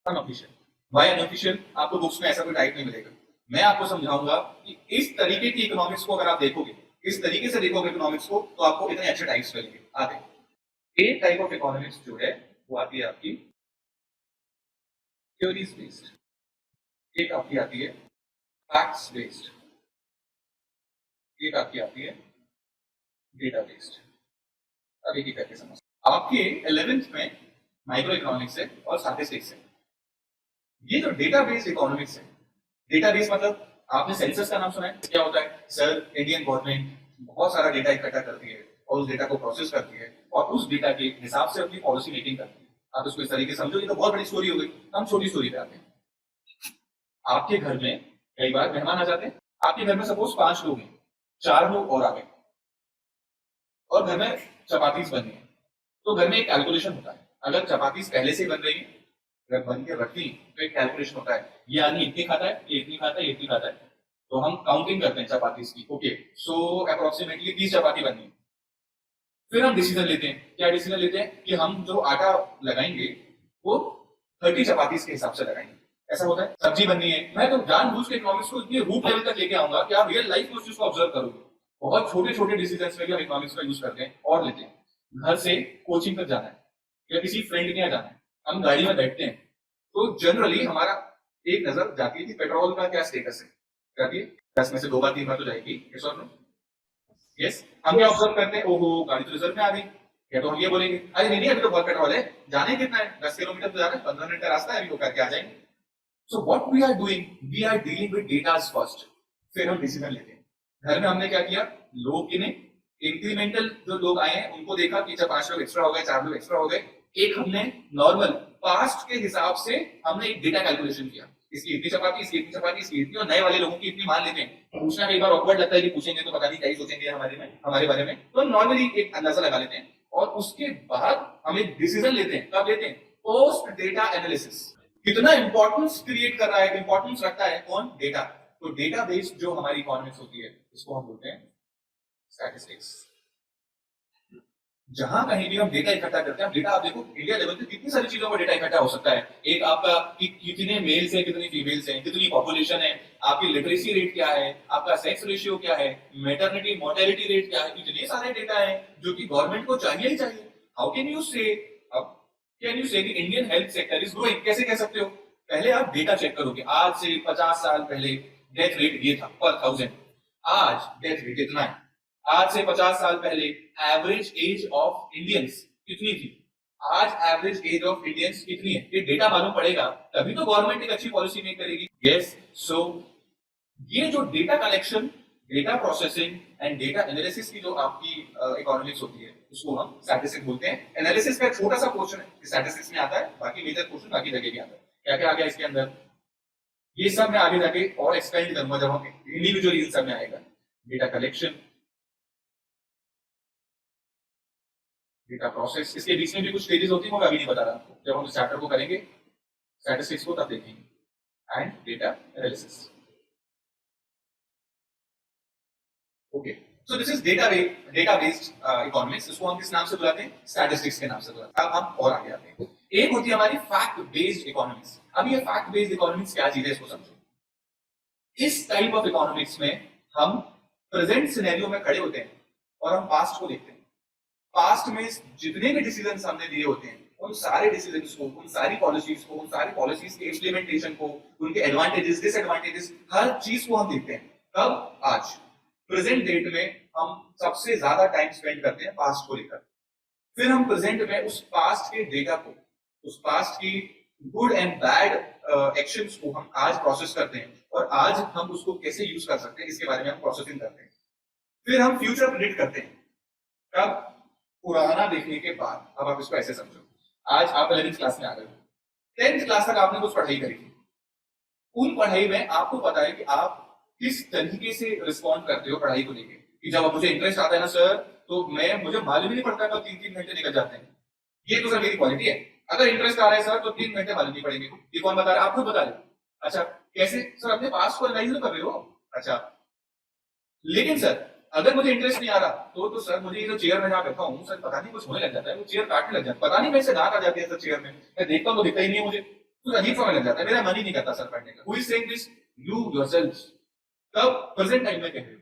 Unofficial. Why unofficial? आपको books में ऐसा कोई टाइप नहीं मिलेगा। मैं आपको समझाऊंगा कि इस तरीके की इकोनॉमिक्स को अगर आप देखोगे, इस तरीके से देखोगे इकोनॉमिक्स को, तो आपको इतने अच्छे टाइप्स मिलेंगे आगे। ए टाइप ऑफ इकोनॉमिक्स जो है वो आती है आपकी थ्योरीज बेस्ड, एक आपकी आती है फैक्ट्स बेस्ड, एक आपकी आती है डेटा बेस्ड। अब एक ही करके समझ। आपके 11th में माइक्रो इकोनॉमिक्स है और स्टैटिस्टिक्स है। ये जो डेटा बेस्ड इकोनॉमिक्स है, डेटा बेस मतलब आपने सेंसस का नाम सुना है? क्या होता है सर? इंडियन गवर्नमेंट बहुत सारा डेटा इकट्ठा करती है और उस डेटा को प्रोसेस करती है और उस डेटा के हिसाब से अपनी पॉलिसी मेकिंग करती है। आप इसको इस तरीके से समझो, ये तो बहुत बड़ी स्टोरी हो गई। हम छोटी स्टोरी पे आते हैं। आपके घर में कई बार मेहमान आ जाते हैं। आपके घर में सपोज 5 लोग हैं, 4 लोग और आ गए और घर में चपातीस बन रही है। तो घर में एक कैलकुलेशन होता है। अगर चपातीस पहले से बन रही है, अगर बन के रखी, तो एक कैलकुलेशन होता है, ये आदमी इतनी खाता है, ये इतनी खाता है, ये इतनी खाता है। तो हम काउंटिंग करते हैं चपातीस की। ओके, सो अप्रोक्सीमेटली 30 चपाती बननी है। फिर हम डिसीजन लेते हैं। क्या डिसीजन लेते हैं? कि हम जो आटा लगाएंगे वो 30 चपातीस के हिसाब से लगाएंगे। ऐसा होता है। सब्जी बननी है, मैं तो जानबूझ के इकोनॉमिक्स को इतनी रूट लेवल तक लेके आऊंगा कि आप रियल लाइफ में उस चीज को ऑब्जर्व करोगे। बहुत छोटे छोटे डिसीजन में भी हम इकोनॉमिक्स का यूज करते हैं और लेते हैं। घर से कोचिंग तक जाना है या किसी फ्रेंड के यहाँ जाना है, हम गाड़ी में बैठते हैं तो जनरली हमारा एक नजर जाती है कि पेट्रोल का क्या स्टेटस है। जाती है 10 में से 2 बार 3 बार तो जाएगी। यस और नो? यस। हम क्या ऑब्जर्व करते हैं? ओहो, गाड़ी तो रिजर्व में आ गई। या तो हम ये बोलेंगे अरे नहीं नहीं, अभी तो बहुत पेट्रोल है, जाने कितना है, 10 किलोमीटर तो जाना है, 15 मिनट का रास्ता है, अभी वो करके आ जाएंगे। So what we are doing, we are dealing with datas first, फिर हम डिसीजन लेते हैं। घर में हमने क्या किया? लोग गिने, इंक्रीमेंटल जो लोग आए हैं उनको देखा कि जब 5 लोग एक्स्ट्रा हो गए, 4 लोग एक्स्ट्रा हो गए। एक हमने नॉर्मल पास्ट के हिसाब से हमने एक डेटा कैलकुलेशन किया, इसकी इतनी चपाती, इसकी इतनी चपाती, इसकी इतनी, और नए वाले लोगों की इतनी मान लेते हैं। पूछना कई बार ऑकवर्ड लगता है कि पूछेंगे तो पता नहीं क्या ही सोचेंगे हमारे बारे में, तो नॉर्मली एक अंदाजा लगा लेते हैं और उसके बाद हम एक डिसीजन लेते हैं। कब लेते हैं? Post data analysis. कितना इंपॉर्टेंस क्रिएट कर रहा है, इंपॉर्टेंस रखता है कौन? डेटा। तो डेटा बेस्ड जो हमारी इकोनॉमिक्स होती है इसको हम बोलते हैं स्टैटिस्टिक्स। जहां कहीं भी हम डेटा इकट्ठा करते हैं, डेटा आप देखो इंडिया लेवल पे कितनी सारी चीजों का डेटा इकट्ठा हो सकता है। एक आपका कि कितने मेल्स हैं, कितनी फीमेल्स हैं, कितनी पॉपुलेशन है, आपकी लिटरेसी रेट क्या है, आपका सेक्स रेशियो क्या है, मैटरनिटी मोर्टेलिटी रेट क्या है। इतने सारे डेटा है जो कि गवर्नमेंट को चाहिए ही चाहिए। हाउ कैन यू से, अब कैन यू से कि Indian health sector is growing? कैसे कह सकते हो? पहले आप डेटा चेक करोगे। आज से 50 साल पहले डेथ रेट ये था पर 1000, आज डेथ रेट इतना है। आज से 50 साल पहले एवरेज एज ऑफ इंडियंस कितनी थी, आज एवरेज एज ऑफ इंडियंस कितनी है? ये डेटा मालूम पड़ेगा तभी तो गवर्नमेंट एक अच्छी पॉलिसी मेक करेगी। यस। सो ये जो data collection, data processing and data analysis की जो आपकी इकोनॉमिक्स होती है उसको हम स्टैटिस्टिक्स बोलते हैं। एनालिसिस का एक छोटा सा पोर्शन है स्टैटिस्टिक्स में आता है, बाकी मेजर पोर्शन बाकी जगह भी आता है। क्या क्या आ गया इसके अंदर, ये सब मैं आगे जाके और एक्सप्लेन करूंगा जब हम इंडिविजुअली इन सब में आएगा। डेटा कलेक्शन, डेटा प्रोसेस, इसके बीच में भी कुछ स्टेजेस होती है वो मैं अभी नहीं बता रहा आपको, जब हम इस चैप्टर को करेंगे स्टैटिस्टिक्स को तब देखेंगे। And data analysis. Okay, so this is data based economics. इसको हम किस नाम से बुलाते हैं? स्टैटिस्टिक्स के नाम से बुलाते हैं। अब हम और आगे आते हैं। एक होती है हमारी फैक्ट बेस्ड इकोनॉमिक्स। अब ये फैक्ट बेस्ड इकोनॉमिक्स क्या चीज है इसको समझो। इस टाइप ऑफ इकोनॉमिक्स में हम प्रेजेंट सिनेरियो में खड़े होते हैं और हम पास्ट को देखते हैं। पास्ट में जितने भी डिसीजन हमने लिए होते हैं उन सारे डिसीजंस को, उन सारी पॉलिसीज को, उन सारी पॉलिसीज के इंप्लीमेंटेशन को, उनके एडवांटेजेस डिसएडवांटेजेस, हर चीज को हम देखते हैं। कब? आज प्रेजेंट डेट में हम सबसे ज्यादा टाइम स्पेंड करते हैं पास्ट को लेकर। फिर हम प्रेजेंट में उस पास्ट के डेटा को, उस पास्ट की गुड एंड बैड एक्शंस को हम आज प्रोसेस करते हैं और आज हम उसको कैसे यूज कर सकते हैं इसके बारे में हम प्रोसेसिंग करते हैं। फिर हम फ्यूचर प्रेडिक्ट करते हैं। कब? पुराना देखने के बाद। अब आप इसको ऐसे समझो, आज आप 11th क्लास में आ गए, 10th क्लास तक आपने कुछ पढ़ाई करी थी। उन पढ़ाई में आपको पता है कि आप किस तरीके से रिस्पॉन्ड करते हो पढ़ाई को लेकर, कि जब मुझे इंटरेस्ट आता है ना सर, तो मुझे मालूम ही नहीं पड़ता कब 3-3 घंटे निकल जाते हैं। ये तो सर मेरी क्वालिटी है। अगर इंटरेस्ट आ रहा है सर तो 3 घंटे मालूम नहीं पड़ेंगे। ये कौन बता रहा है? आप खुद बता रहे। अच्छा, कैसे सर? अपने पास को एनालाइज कर रहे हो। अच्छा, लेकिन सर अगर मुझे इंटरेस्ट नहीं आ रहा तो सर मुझे ये जो चेयर में जहां बैठा हूँ सर, पता नहीं कुछ होने लग जाता है, वो चेयर काटने लग जाता है, पता नहीं मेरे से दांत आ जाती है सर चेयर में, मैं देखता हूँ तो दिखता ही नहीं है मुझे। तो अजीब समय लग जाता है, मेरा मन ही नहीं करता सर पढ़ने का। Who is saying this? You yourself. तब प्रेजेंट टाइम में कह रहे हो,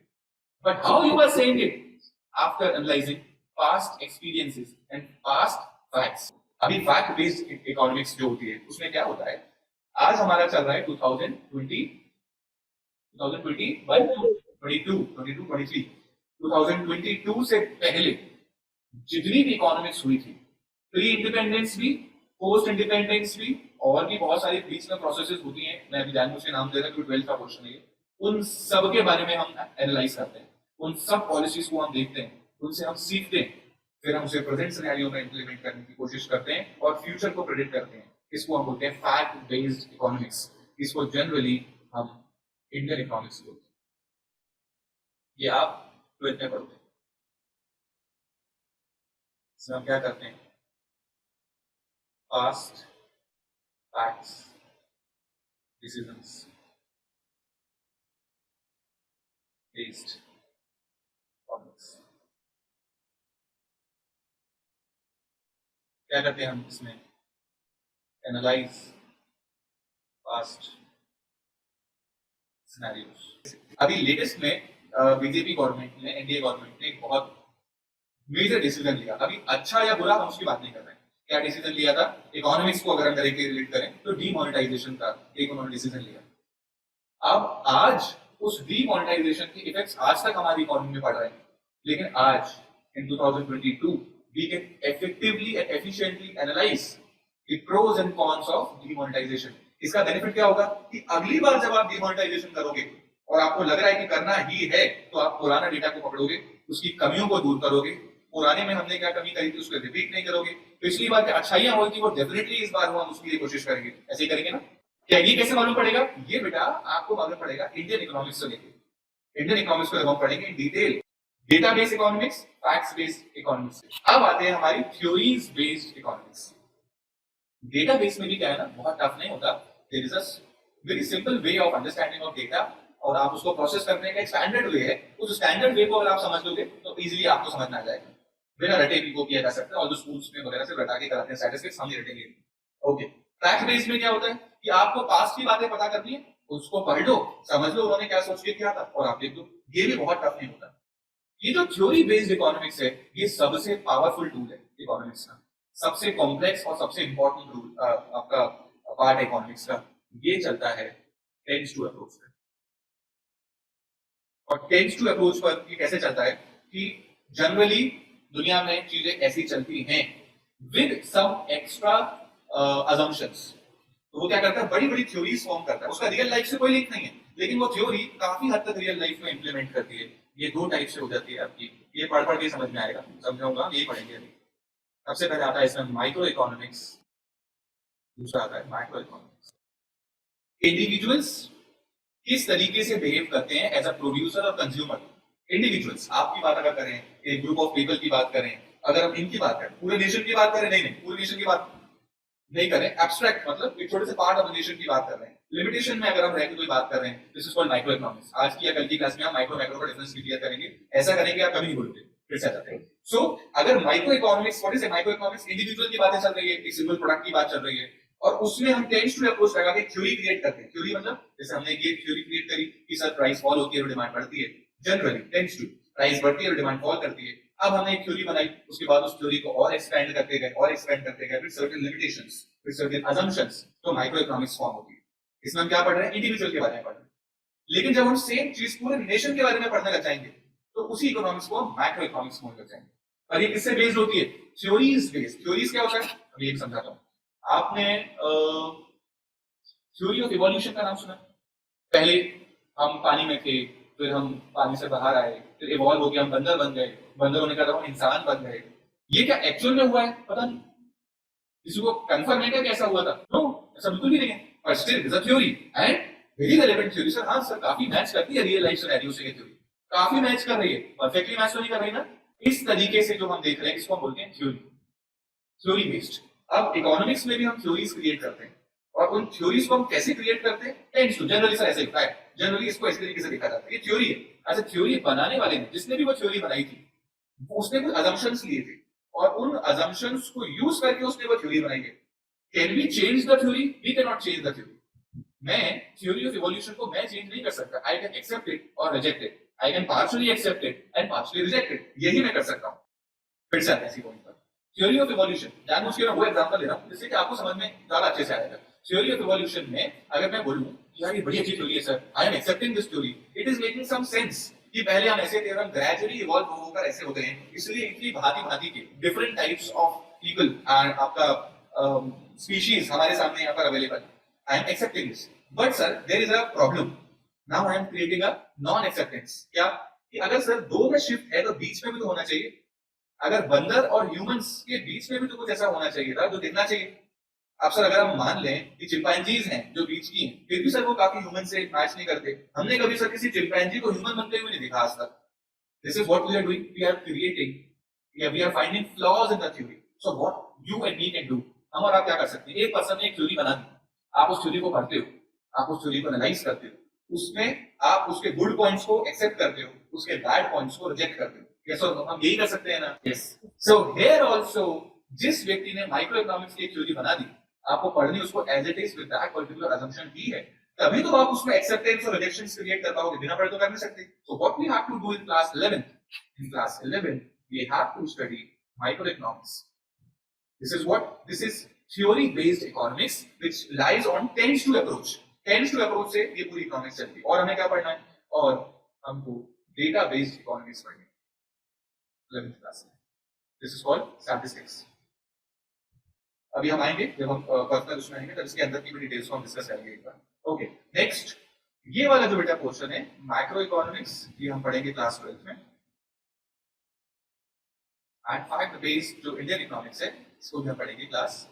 but how you are saying it? After analyzing past experiences and past facts. अभी फैक्ट बेस्ड इकोनॉमिक्स जो होती है उसमें क्या होता है, आज हमारा चल रहा है 2020 2021 22 22 23 2022 से पहले जितनी भी इकोनॉमिक्स हुई थी, प्री इंडिपेंडेंस भी, पोस्ट इंडिपेंडेंस भी, और भी बहुत सारी बीच में प्रोसेसेस होती हैं, मैं अभी जानबूझ के नाम दे रहा हूं क्योंकि 12th का क्वेश्चन है, उन सब के बारे में हम एनालाइज करते हैं, उन सब पॉलिसीज को हम देखते हैं, उनसे हम सीखते हैं, फिर हम उसे प्रेजेंट सिनेरियो में इंप्लीमेंट करने की कोशिश करते हैं और फ्यूचर को प्रेडिक्ट करते हैं। इसको हम बोलते हैं फैक्ट बेस्ड इकोनॉमिक्स। इसको जनरली हम इंडियन इकोनॉमिक्स बोलते हैं। ये आप 12th में पढ़ोगे। इसमें हम क्या करते हैं, past facts decisions based economics. क्या करते हैं हम इसमें, एनालाइज पास्ट सिनेरियोस। अभी लेटेस्ट में बीजेपी गवर्नमेंट ने, एनडीए गवर्नमेंट ने एक बहुत मेजर डिसीजन लिया। अभी अच्छा या बुरा हम उसकी बात नहीं कर रहे हैं। क्या डिसीजन लिया था? इकोनॉमिक्स को अगर हम डायरेक्टली रिलेट करें तो डीमोनेटाइजेशन का एक उन्होंने डिसीजन लिया। अब आज उस डीमोनेटाइजेशन के इफेक्ट्स आज तक हमारी इकोनॉमी में पड़ रहे हैं, लेकिन आज इन 2022 we can effectively and efficiently analyze the pros and cons of demonetization। इसका बेनिफिट क्या होगा कि अगली बार जब आप डिमोनेटाइजेशन करोगे और आपको लग रहा है कि करना ही है, तो आप पुराना डेटा को पकड़ोगे, उसकी कमियों को दूर करोगे, पुराने में हमने क्या कमी करी थी उसको रिपीट नहीं करोगे, पिछली बार क्या अच्छाइयां हुई थी वो डेफिनेटली इस बार हम उसके लिए कोशिश करेंगे। ऐसे ही करेंगे ना? क्या ये कैसे मालूम पड़ेगा? ये बेटा आपको मालूम पड़ेगा इंडियन इकोनॉमिक्स से लेकर। इंडियन इकोनॉमिक्स को जब हम पढ़ेंगे in detail, data based economics, facts based economics. अब आते हैं हमारी theories based economics. Data base में भी क्या है ना, बहुत टफ नहीं होता। There is a very simple way of understanding of data और आप उसको प्रोसेस करने का एक स्टैंडर्ड वे है। उस स्टैंडर्ड वे को अगर आप समझ लोगे तो इजीली आपको समझ में आ जाएगा। बिना रटे भी को किया जा सकता है, और जो स्कूल्स में वगैरह से रटा के कराते हैं स्टैटिस्टिक्स, हम नहीं रटेंगे। ओके, फैक्ट बेस्ड में क्या होता है कि आपको पास्ट की बातें पता करनी है, उसको पढ़ लो, समझ लो उन्होंने क्या सोच के किया था और आप लिख दो। ये भी बहुत टफ नहीं होता। ये जो थ्योरी बेस्ड इकोनॉमिक्स है, ये सबसे पावरफुल टूल है इकोनॉमिक्स का, सबसे कॉम्प्लेक्स और सबसे इंपॉर्टेंट रूल आपका पार्ट इकोनॉमिक्स का। ये चलता है टेंस टू अप्रोच पर। और टेंस टू अप्रोच पर ये कैसे चलता है कि जनरली दुनिया में चीजें ऐसी चलती हैं विद सम एक्स्ट्रा अजम्पशंस। तो वो क्या करता है, बड़ी बड़ी थ्योरीज फॉर्म करता है, उसका रियल लाइफ से कोई लिंक नहीं है, लेकिन वो थ्योरी काफी हद तक रियल लाइफ में इंप्लीमेंट करती है। ये दो टाइप से हो जाती है आपकी, ये पढ़ पढ़ के समझ में आएगा, समझाऊंगा, यही पढ़ेंगे अभी। सबसे पहले आता है इसमें माइक्रो इकोनॉमिक्स, दूसरा आता है माइक्रो इकोनॉमिक्स। इंडिविजुअल्स किस तरीके से बिहेव करते हैं एज अ प्रोड्यूसर और कंज्यूमर। इंडिविजुअल्स, आपकी बात अगर करें, एक ग्रुप ऑफ पीपल की बात करें, अगर हम इनकी बात करें, पूरे नेशन की बात करें, नहीं पूरे नेशन की बात नहीं करें, एब्स्ट्रैक्ट मतलब एक छोटे से पार्ट ऑफ नेशन की बात कर रहे हैं, लिमिटेशन में अगर हम रह के कोई बात कर रहे हैं, this is called micro economics. आज की या कल की क्लास में हम माइक्रो मैक्रो का डिफरेंस क्लियर करेंगे, ऐसा करेंगे आप कभी नहीं भूलोगे, फिर से आ जाते हैं। सो अगर micro economics, what is micro economics, individual की बातें चल रही है, एक सिंगल प्रोडक्ट की बात चल रही है, और उसमें हम टेंस टू अप्रोच लगा के थ्योरी क्रिएट करते हैं। थ्योरी मतलब जैसे हमने ये थ्योरी क्रिएट करी कि सर प्राइस फॉल होती है और डिमांड बढ़ती है, जनरली टेंस टू प्राइस बढ़ती है और डिमांड फॉल करती है। अब हमने एक थ्योरी बनाई, उसके बाद उस थ्योरी को और एक्सपेंड करते गए और एक्सपेंड करते गए, फिर सर्टेन लिमिटेशंस, फिर सर्टेन असम्पशंस, तो माइक्रो इकोनॉमिक्स फॉर्म होती है। इसमें हम क्या पढ़ रहे हैं, इंडिविजुअल के बारे में पढ़ रहे हैं। लेकिन जब हम सेम चीज पूरे नेशन के बारे में पढ़ने लग जाएंगे तो उसी इकोनॉमिक्स को हम मैक्रो इकोनॉमिक्स बोलने लग जाएंगे। और ये किससे बेस्ड होती है, थ्योरीज बेस्ड। थ्योरीज क्या होता है, अभी एक समझाता हूं। आपने थ्योरी ऑफ इवोल्यूशन का नाम सुना? पहले हम पानी में थे, फिर हम पानी से बाहर आए, फिर इवॉल्व हो गया, हम बंदर बन गए, बंदर होने का हम इंसान बन गए। ये क्या एक्चुअल में हुआ है पता नहीं, किसी को कंफर्म है क्या कैसा हुआ था? नो, ऐसा बिल्कुल भी नहीं है, पर still it is a theory and very relevant theory. Sir हाँ सर, काफी मैच करती है रियल लाइफ सिनेरियो से ये थ्योरी, काफी मैच कर रही है, परफेक्टली मैच तो नहीं कर रही ना। इस तरीके से जो हम देख रहे हैं इसको हम बोलते हैं थ्योरी, थ्योरी बेस्ड। अब इकोनॉमिक्स में भी हम थ्योरीज क्रिएट करते हैं, और उन थ्योरीज को हम कैसे क्रिएट करते हैं, टेंस टू, जनरली सर ऐसे लिखा है, जनरली इसको इस तरीके से लिखा जाता है, ये थ्योरी है। अच्छा, थ्योरी बनाने वाले ने, जिसने भी वो थ्योरी बनाई थी, उसने कुछ अजम्पशंस लिए थे और उन अजम्पशंस को यूज करके उसने वो थ्योरी बनाई है। Can we change the theory? We can not change the theory. मैं थ्योरी ऑफ इवोल्यूशन को मैं चेंज नहीं कर सकता। आई कैन एक्सेप्ट इट और reject it, I can partially accept it and partially reject it, यही मैं कर सकता हूं। फिर से ऐसी पॉइंट पर थ्योरी ऑफ इवोल्यूशन, जानबूझ के मैं वो एग्जांपल ले रहा हूं जिससे कि आपको समझ में ज्यादा अच्छे से आएगा। थ्योरी ऑफ इवोल्यूशन में अगर मैं बोलूं यार ये बड़ी अच्छी थ्योरी है sir, I am accepting this theory, it is making some sense कि पहले हम ऐसे थे और हम ग्रेजुअली इवॉल्व होकर ऐसे होते हैं, इसलिए इतनी भांति भांति के different types of people and आपका स्पीशीज हमारे सामने यहाँ पर अवेलेबल है। I am accepting this, but sir there is a problem, now I am creating a non acceptance. क्या कि अगर सर दो में शिफ्ट है तो बीच में भी तो होना चाहिए। अगर बंदर और ह्यूमंस के बीच में भी तो कुछ ऐसा होना चाहिए था जो दिखना चाहिए। अब सर अगर हम मान लें कि चिंपैंजीज हैं जो बीच की हैं, फिर भी सर वो काफी ह्यूमन से मैच नहीं करते। हमने कभी सर किसी चिंपैंजी को ह्यूमन बनते हुए नहीं देखा आज तक। This is what we are doing, we are creating, we are finding flaws in the theory. So what you and me can do, हम और आप क्या कर सकते हैं? एक पर्सन ने एक थ्योरी बना दी, आप उस थ्योरी को पढ़ते हो, आप उस थ्योरी को एनालाइज करते हो, उसमें आप उसके गुड पॉइंट्स को एक्सेप्ट करते हो, उसके बैड पॉइंट्स को रिजेक्ट करते हो। यस और नो, हम यही कर सकते हैं ना? यस। सो हियर आल्सो जिस व्यक्ति ने माइक्रो इकोनॉमिक्स की एक थ्योरी बना दी, आपको पढ़नी उसको as it is with that particular assumption की है, तभी तो आप उसमें एक्सेप्टेंस और रिजेक्शंस क्रिएट कर पाओगे, बिना पढ़े तो कर नहीं सकते। So what we have to do in class 11, in class 11 we have to study microeconomics. This is theory based economics which lies on tends to approach से ये पूरी इकोनॉमिक्स चलती है। और हमें क्या पढ़ना है? और हमको डेटा बेस्ड इकोनॉमिक्स पढ़नी है 11th क्लास में। This is called statistics. अभी हम आएंगे जब हम पर्सनल उसमें आएंगे तब इसके अंदर की भी डिटेल्स को हम डिस्कस करेंगे एक बार। ओके, नेक्स्ट ये वाला जो बेटा पोर्शन है मैक्रो इकोनॉमिक्स, ये हम पढ़ेंगे क्लास 12 में। एंड फैक्ट बेस्ड जो इंडियन इकोनॉमिक्स है इसको भी हम पढ़ेंगे क्लास